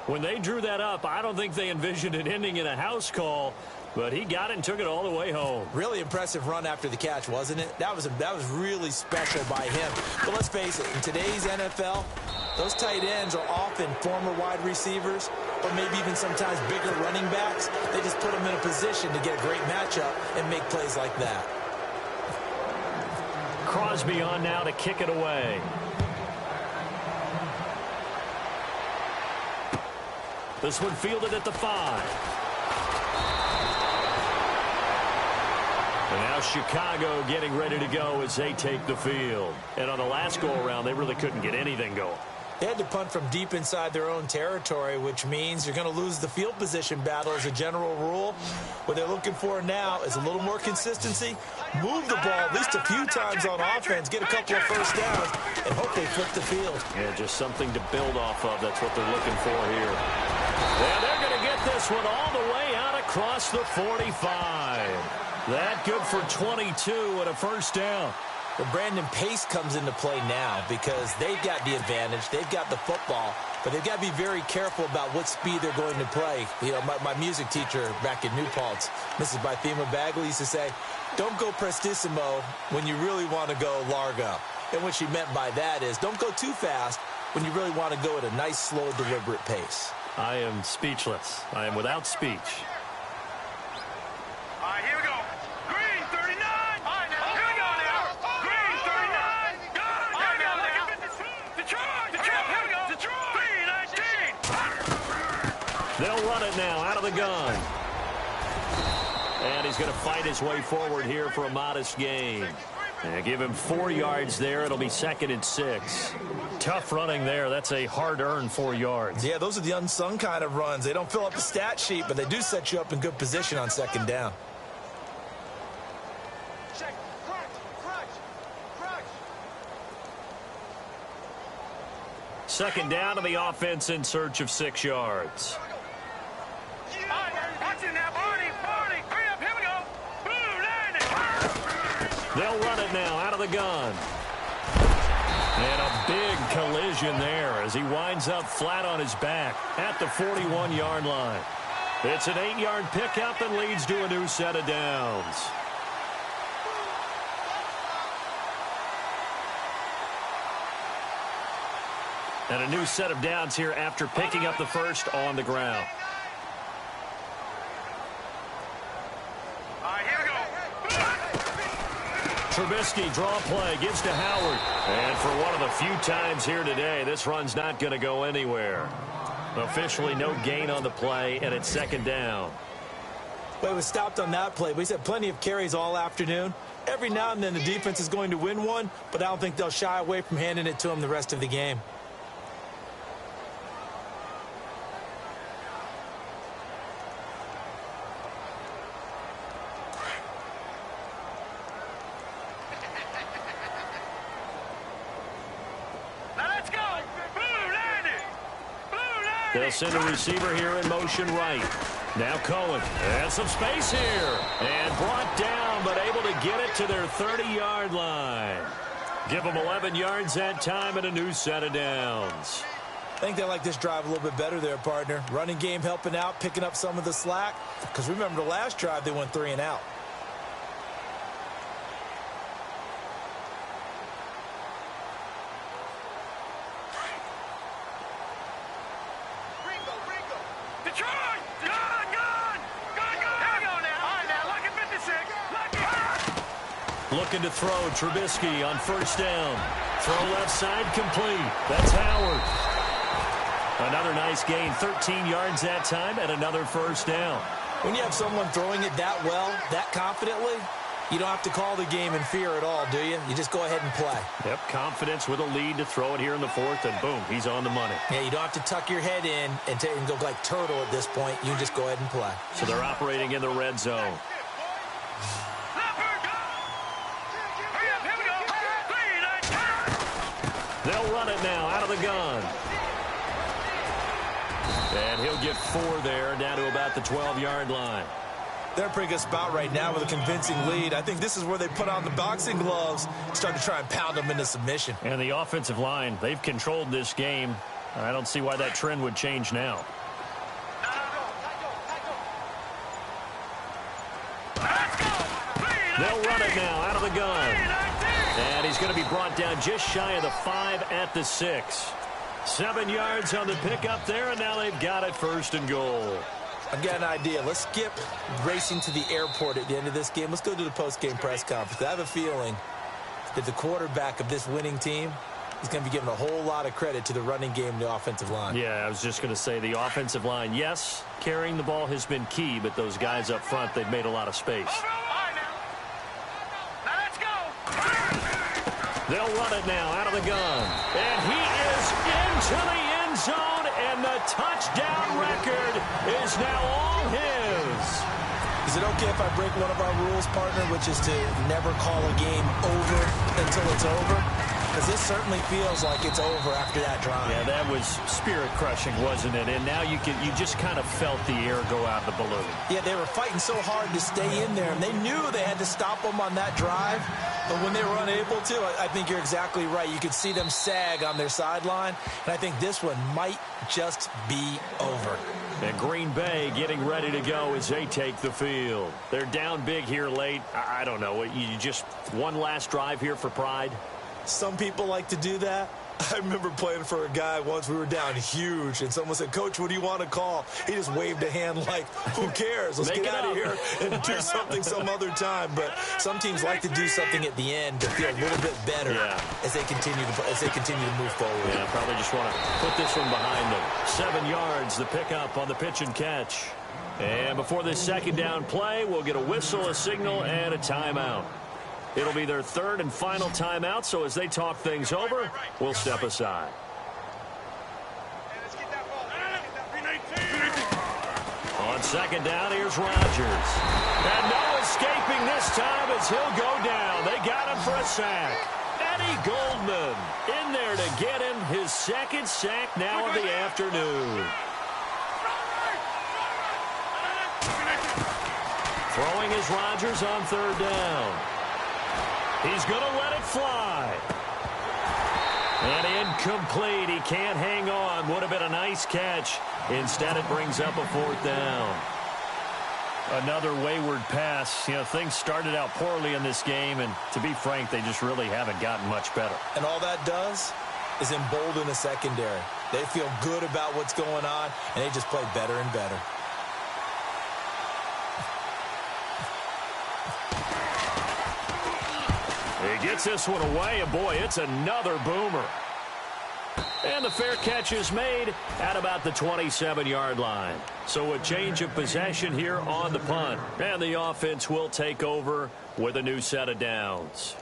When they drew that up, I don't think they envisioned it ending in a house call, but he got it and took it all the way home. Really impressive run after the catch, wasn't it? That was really special by him. But let's face it, in today's NFL, those tight ends are often former wide receivers or maybe even sometimes bigger running backs. They just put them in a position to get a great matchup and make plays like that. Crosby on now to kick it away. This one fielded at the 5. And now Chicago getting ready to go as they take the field. And on the last go-around, they really couldn't get anything going. They had to punt from deep inside their own territory, which means you're going to lose the field position battle as a general rule. What they're looking for now is a little more consistency, move the ball at least a few times on offense, get a couple of first downs, and hopefully flip the field. Yeah, just something to build off of. That's what they're looking for here. And they're going to get this one all the way out across the 45. That good for 22 and a first down. Well, Brandon, pace comes into play now because they've got the advantage. They've got the football, but they've got to be very careful about what speed they're going to play. You know, my music teacher back in New Paltz, Mrs. Bythema Bagley, used to say, don't go prestissimo when you really want to go largo. And what she meant by that is don't go too fast when you really want to go at a nice, slow, deliberate pace. I am speechless. I am without speech. All right, here we go. Green, 39. All right, now. Here we go now. Green, 39. Good. All right, now. Detroit. Here we go. Detroit. Green, 19. They'll run it now out of the gun. And he's going to fight his way forward here for a modest gain. And give him 4 yards there. It'll be 2nd and 6. Tough running there. That's a hard-earned 4 yards. Yeah, those are the unsung kind of runs. They don't fill up the stat sheet, but they do set you up in good position on 2nd down. Check. Crutch. 2nd down to the offense in search of 6 yards. Watch it now, Barney. Hurry up, here we go. Boom, landing. They'll run it now out of the gun. And a big collision there as he winds up flat on his back at the 41-yard line. It's an 8-yard pickup and leads to a new set of downs. And a new set of downs here after picking up the first on the ground. All right, here we go. Trubisky draw play, gives to Howard. And for one of the few times here today, this run's not going to go anywhere. Officially no gain on the play, and it's 2nd down. Well, it was stopped on that play, but he's had plenty of carries all afternoon. Every now and then the defense is going to win one, but I don't think they'll shy away from handing it to him the rest of the game. They'll send a receiver here in motion right. Now Cohen. And some space here. And brought down, but able to get it to their 30-yard line. Give them 11 yards that time and a new set of downs. I think they like this drive a little bit better there, partner. Running game helping out, picking up some of the slack. Because remember, the last drive, they went 3 and out. Looking to throw, Trubisky on 1st down. Throw left side complete. That's Howard. Another nice gain, 13 yards that time, and another 1st down. When you have someone throwing it that well, that confidently, You don't have to call the game in fear at all, do you? You just go ahead and play. Yep, confidence with a lead to throw it here in the fourth, and boom, he's on the money. Yeah, you don't have to tuck your head in and go like turtle at this point. You just go ahead and play. So they're operating in the red zone. They'll run it now out of the gun. And he'll get 4 there, down to about the 12-yard line. They're a pretty good spot right now with a convincing lead. I think this is where they put on the boxing gloves, start to try and pound them into submission. And the offensive line, they've controlled this game. I don't see why that trend would change now. They'll run it now out of the gun. And he's going to be brought down just shy of the 5 at the 6. 7 yards on the pickup there, and now they've got it 1st and goal. I've got an idea. Let's skip racing to the airport at the end of this game. Let's go to the post-game press conference. I have a feeling that the quarterback of this winning team is going to be giving a whole lot of credit to the running game and the offensive line. Yeah, I was just going to say the offensive line, yes, carrying the ball has been key, but those guys up front, they've made a lot of space. They'll run it now out of the gun. And he is into the end zone, and the touchdown record is now all his. Is it okay if I break one of our rules, partner, which is to never call a game over until it's over? Because this certainly feels like it's over after that drive. Yeah, that was spirit-crushing, wasn't it? And now you just kind of felt the air go out of the balloon. Yeah, they were fighting so hard to stay in there, and they knew they had to stop them on that drive. But when they were unable to, I think you're exactly right. You could see them sag on their sideline, and I think this one might just be over. And Green Bay getting ready to go as they take the field. They're down big here late. I don't know. You just one last drive here for pride? Some people like to do that. I remember playing for a guy once. We were down huge, and someone said, "Coach, what do you want to call?" He just waved a hand like, who cares? Let's get out of here and do something some other time. But some teams like to do something at the end to feel a little bit better as they continue to move forward. Yeah, probably just want to put this one behind them. 7 yards, the pickup on the pitch and catch. And before this second down play, we'll get a whistle, a signal, and a timeout. It'll be their 3rd and final timeout, so as they talk things over, we'll step aside. On second down, here's Rodgers. And no escaping this time as he'll go down. They got him for a sack. Eddie Goldman in there to get him his 2nd sack now of the afternoon. Throwing is Rodgers on 3rd down. He's going to let it fly. And incomplete. He can't hang on. Would have been a nice catch. Instead, it brings up a 4th down. Another wayward pass. You know, things started out poorly in this game, and to be frank, they just really haven't gotten much better. And all that does is embolden the secondary. They feel good about what's going on, and they just play better and better. He gets this one away, and boy, it's another boomer. And the fair catch is made at about the 27-yard line. So a change of possession here on the punt. And the offense will take over with a new set of downs.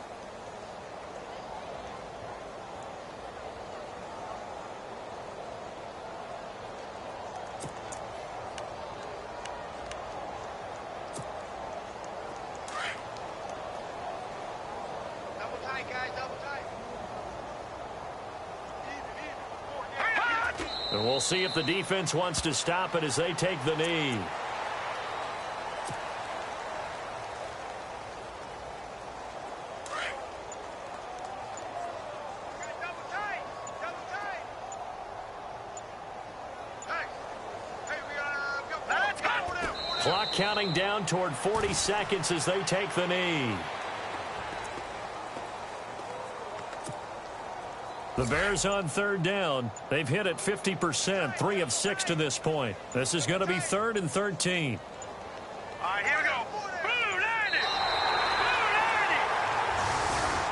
And we'll see if the defense wants to stop it as they take the knee. Clock counting down toward 40 seconds as they take the knee. The Bears on 3rd down. They've hit it 50%, 3 of 6 to this point. This is going to be 3rd and 13. All right, here we go. Blue 90.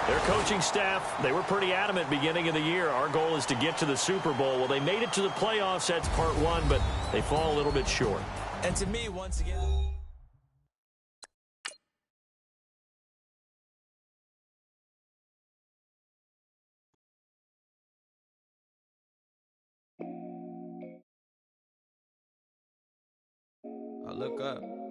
Their coaching staff, they were pretty adamant beginning of the year. Our goal is to get to the Super Bowl. Well, they made it to the playoffs. That's part 1, but they fall a little bit short. And to me, once again... look up.